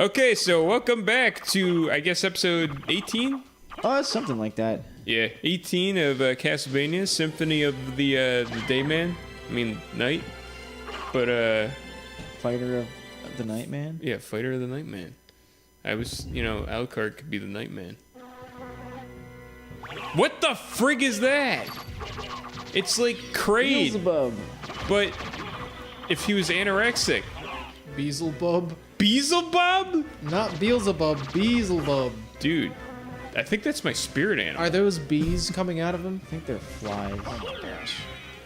Okay, so welcome back to, I guess, episode 18? Oh, it's something like that. Yeah, 18 of Castlevania, Symphony of the Dayman. I mean, Night. But, Fighter of the Nightman? yeah, Fighter of the Nightman. I was, Alucard could be the Nightman. What the frig is that? It's like Kraid. Beelzebub. But if he was anorexic. Beelzebub? Beelzebub? Not Beelzebub, Beelzebub. Dude, I think that's my spirit animal. Are those bees coming out of him? I think they're flies. Oh my gosh.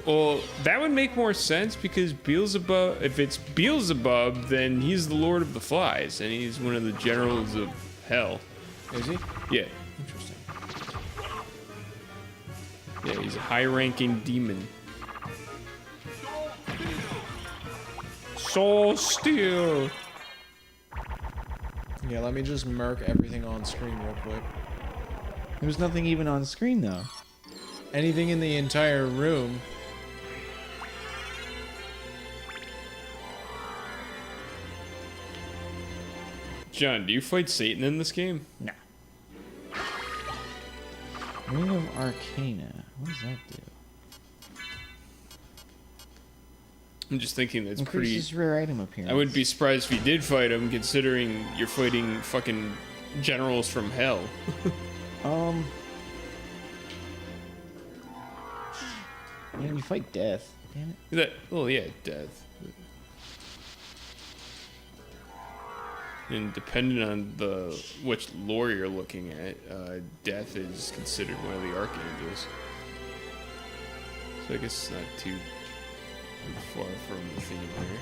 Well, that would make more sense because Beelzebub, if it's Beelzebub, then he's the Lord of the Flies, and he's one of the generals of hell. Is he? Yeah. Interesting. Yeah, he's a high-ranking demon. Soul Steel. Yeah, let me just murk everything on screen real quick. There was nothing even on screen, though. Anything in the entire room. John, do you fight Satan in this game? No. Ring of Arcana. What does that do? I'm just thinking that's pretty... Increases rare item appearance. I wouldn't be surprised if you did fight him, considering you're fighting fucking generals from hell. Yeah, you fight death. Damn it. Oh yeah, death. And depending on which lore you're looking at, death is considered one of the archangels. So I guess it's not too far from the theme here.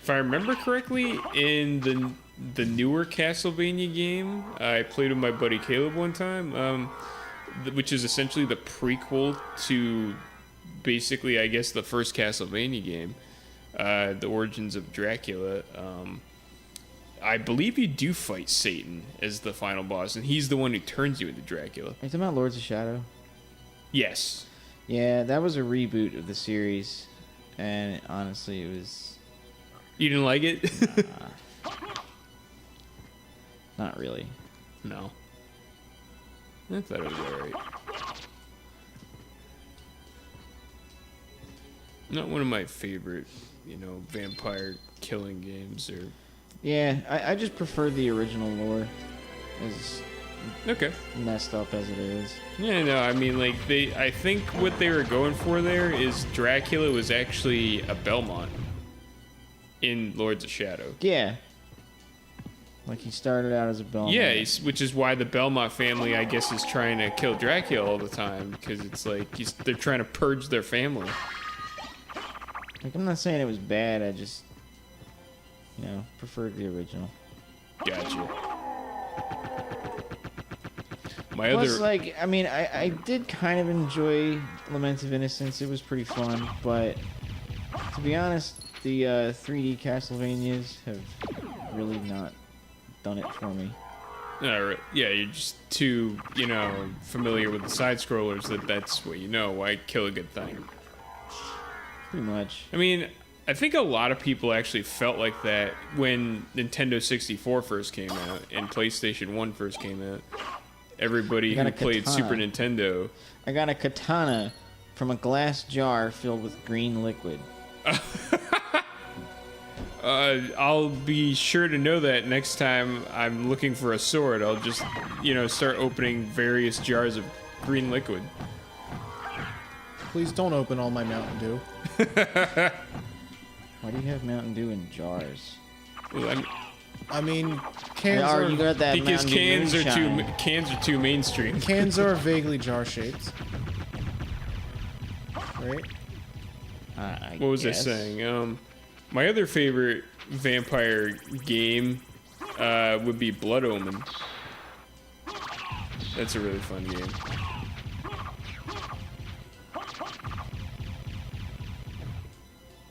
If I remember correctly, in the newer Castlevania game, I played with my buddy Caleb one time, which is essentially the prequel to basically, I guess, the first Castlevania game, the origins of Dracula. I believe you do fight Satan as the final boss, and he's the one who turns you into Dracula. Are you talking about Lords of Shadow? Yes. Yeah, that was a reboot of the series, and honestly, it was... You didn't like it? Not really. No. I thought it was alright. Not one of my favorite, vampire killing games or... Yeah, I just prefer the original lore, as Okay. messed up as it is. Yeah, no, I mean, I think what they were going for there is Dracula was actually a Belmont in Lords of Shadow. Yeah. Like he started out as a Belmont. Yeah, which is why the Belmont family, I guess, is trying to kill Dracula all the time, because it's like they're trying to purge their family. Like, I'm not saying it was bad, I just, preferred the original. Gotcha. Plus, I did kind of enjoy Lament of Innocence. It was pretty fun, but to be honest, the 3D Castlevanias have really not done it for me. Yeah, you're just too, familiar with the side-scrollers that's what you know. Why kill a good thing? Pretty much. I mean, I think a lot of people actually felt like that when Nintendo 64 first came out and PlayStation 1 first came out. Everybody who played Super Nintendo. I got a katana from a glass jar filled with green liquid. I'll be sure to know that next time I'm looking for a sword. I'll just, start opening various jars of green liquid. Please don't open all my Mountain Dew. Why do you have Mountain Dew in jars? Well, I mean, cans Or are... you got that because Mountain Dew moonshine. cans are too mainstream. Cans are vaguely jar-shaped. Right? What was guess. I saying? My other favorite vampire game would be Blood Omen. That's a really fun game.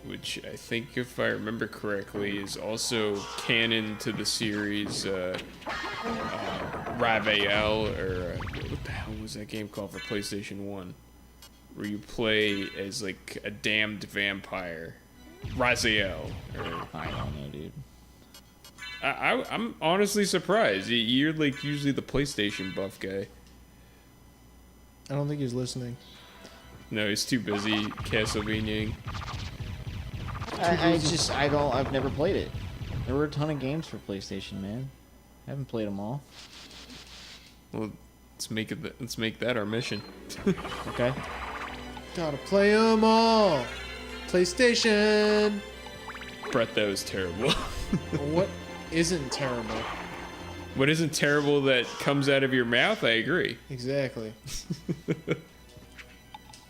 Which I think, if I remember correctly, is also canon to the series Ravael, or what the hell was that game called for PlayStation 1? Where you play as like a damned vampire Raziel. Or, I don't know, dude. I'm honestly surprised. You're like usually the PlayStation buff guy. I don't think he's listening. No, he's too busy Castlevania. I've never played it. There were a ton of games for PlayStation, man. I haven't played them all. Well, let's make that our mission. Okay. Gotta play them all. PlayStation. Brett, that was terrible. What isn't terrible? What isn't terrible that comes out of your mouth? I agree. Exactly.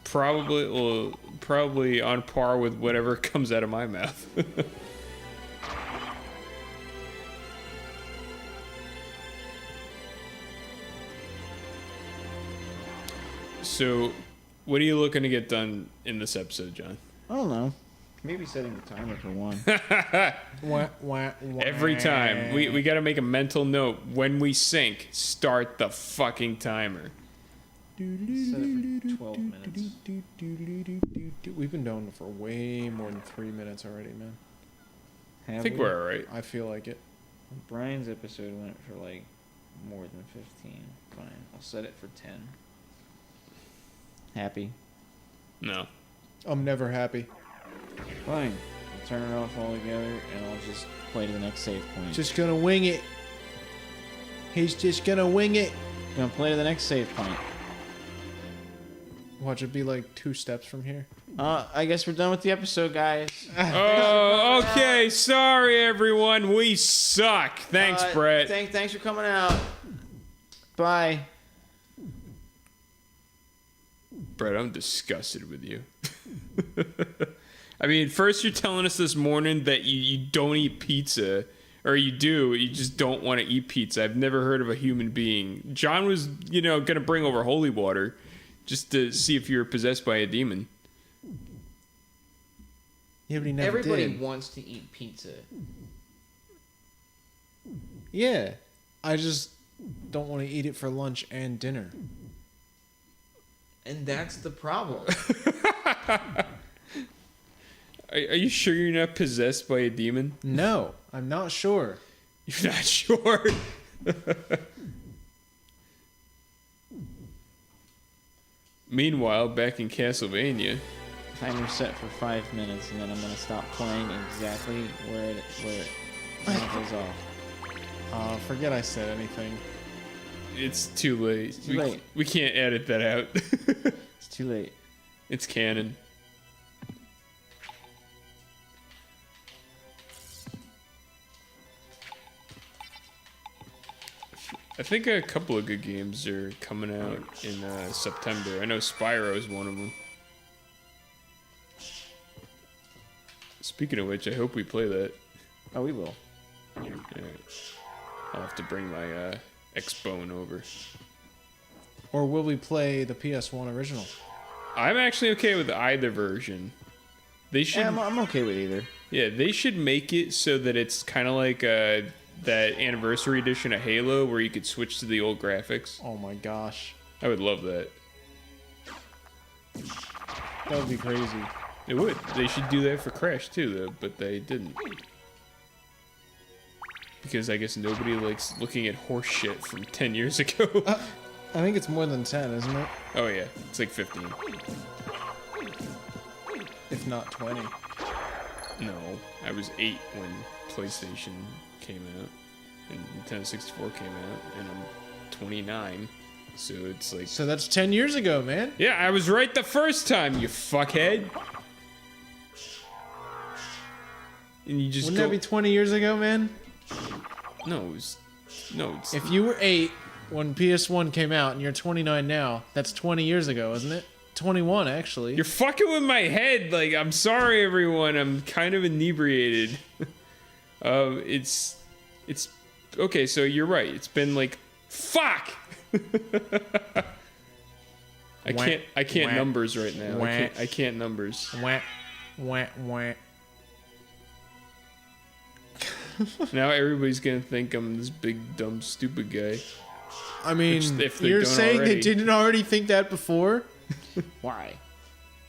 Probably on par with whatever comes out of my mouth. So, what are you looking to get done in this episode, John? I don't know. Maybe setting the timer for one. Wah, wah, wah. Every time. We got to make a mental note. When we sync, start the fucking timer. Set it for 12 minutes. We've been doing it for way more than 3 minutes already, man. I think we're alright. I feel like it. Brian's episode went for like more than 15. Fine. I'll set it for 10. Happy? No. I'm never happy. Fine. I'll turn it off altogether and I'll just play to the next save point. Just gonna wing it. He's just gonna wing it. Gonna play to the next save point. Watch it be like 2 steps from here. I guess we're done with the episode, guys. Oh, okay. Sorry, everyone. We suck. Thanks, Brett. Thanks for coming out. Bye. Brett, I'm disgusted with you. I mean, first you're telling us this morning that you don't eat pizza. Or you do, you just don't want to eat pizza. I've never heard of a human being. John was, going to bring over holy water just to see if you were possessed by a demon. Yeah, but he never Everybody did. wants to eat pizza. Yeah. I just don't want to eat it for lunch and dinner. And that's the problem. Are you sure you're not possessed by a demon? No, I'm not sure. You're not sure? Meanwhile, back in Castlevania... Timer set for 5 minutes, and then I'm gonna stop playing exactly where it goes off. Forget I said anything. It's too late. It's too late. We can't edit that out. It's too late. It's canon. I think a couple of good games are coming out in September. I know Spyro is one of them. Speaking of which, I hope we play that. Oh, we will. Alright. I'll have to bring my X-Bone over. Or will we play the PS1 original? I'm actually okay with either version. They should. Yeah, I'm okay with either. Yeah, they should make it so that it's kind of like that anniversary edition of Halo where you could switch to the old graphics. Oh my gosh. I would love that. That would be crazy. It would. They should do that for Crash too, though, but they didn't. Because I guess nobody likes looking at horse shit from 10 years ago. I think it's more than 10, isn't it? Oh yeah, it's like 15. If not 20. No, I was 8 when PlayStation came out, and Nintendo 64 came out, and I'm 29, so it's like... So that's 10 years ago, man. Yeah, I was right the first time, you fuckhead! And you just Wouldn't that be 20 years ago, man? No, it was... No, it's... If you were 8 when PS1 came out and you're 29 now, that's 20 years ago, isn't it? 21, actually. You're fucking with my head. Like, I'm sorry, everyone. I'm kind of inebriated. It's okay. So you're right. It's been like, fuck. I can't numbers right now. I can't numbers. Wah, wah, wah. Now everybody's gonna think I'm this big dumb stupid guy. I mean, if they you're don't saying already. they didn't already think that before? Why?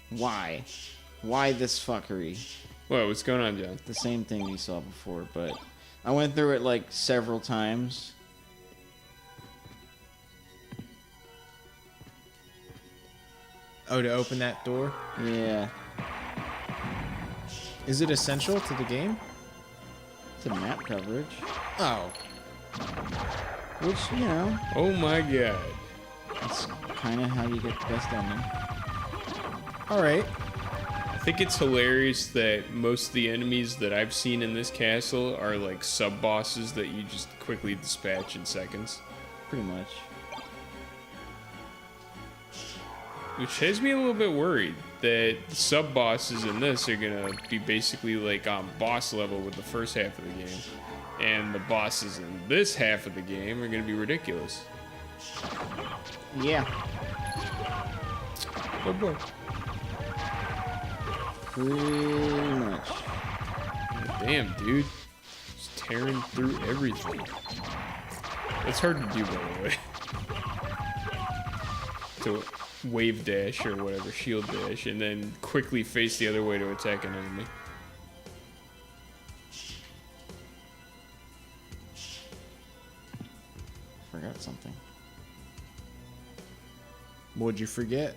Why? Why this fuckery? What's going on, John? The same thing you saw before, but I went through it like several times. Oh, to open that door? Yeah. Is it essential to the game? It's a map coverage. Oh. Which, you know, Oh my god. it's kind of how you get the best ending. Alright. I think it's hilarious that most of the enemies that I've seen in this castle are like sub-bosses that you just quickly dispatch in seconds. Pretty much. Which has me a little bit worried that the sub-bosses in this are gonna be basically like on boss level with the first half of the game. And the bosses in this half of the game are gonna be ridiculous. Yeah. Oh boy. Pretty much. Damn, dude. Just tearing through everything. That's hard to do, by the way. To wave dash or whatever, shield dash, and then quickly face the other way to attack an enemy. Forgot something. What'd you forget?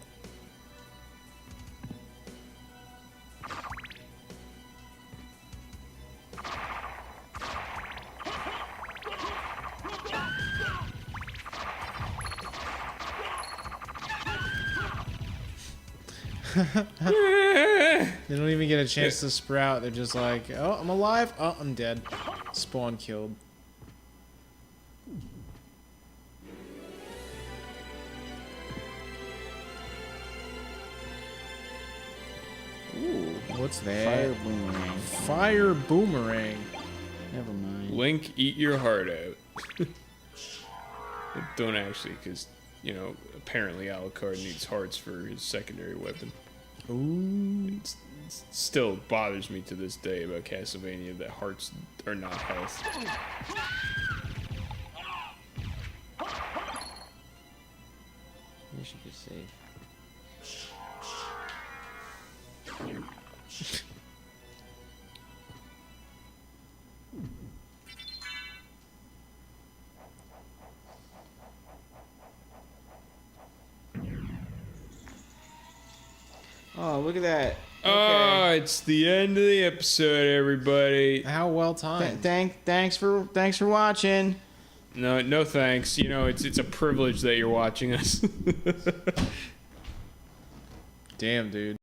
They don't even get a chance to sprout. They're just like, oh, I'm alive. Oh, I'm dead. Spawn killed. Ooh. What's that? Fire boomerang. Fire boomerang. Never mind. Link, eat your heart out. Don't actually, because, you know, apparently Alucard needs hearts for his secondary weapon. Ooh. It still bothers me to this day about Castlevania that hearts are not health. Wish you could save. Oh, look at that. Oh, it's the end of the episode, everybody. How well timed. Thanks for watching. No thanks. You know, it's a privilege that you're watching us. Damn, dude.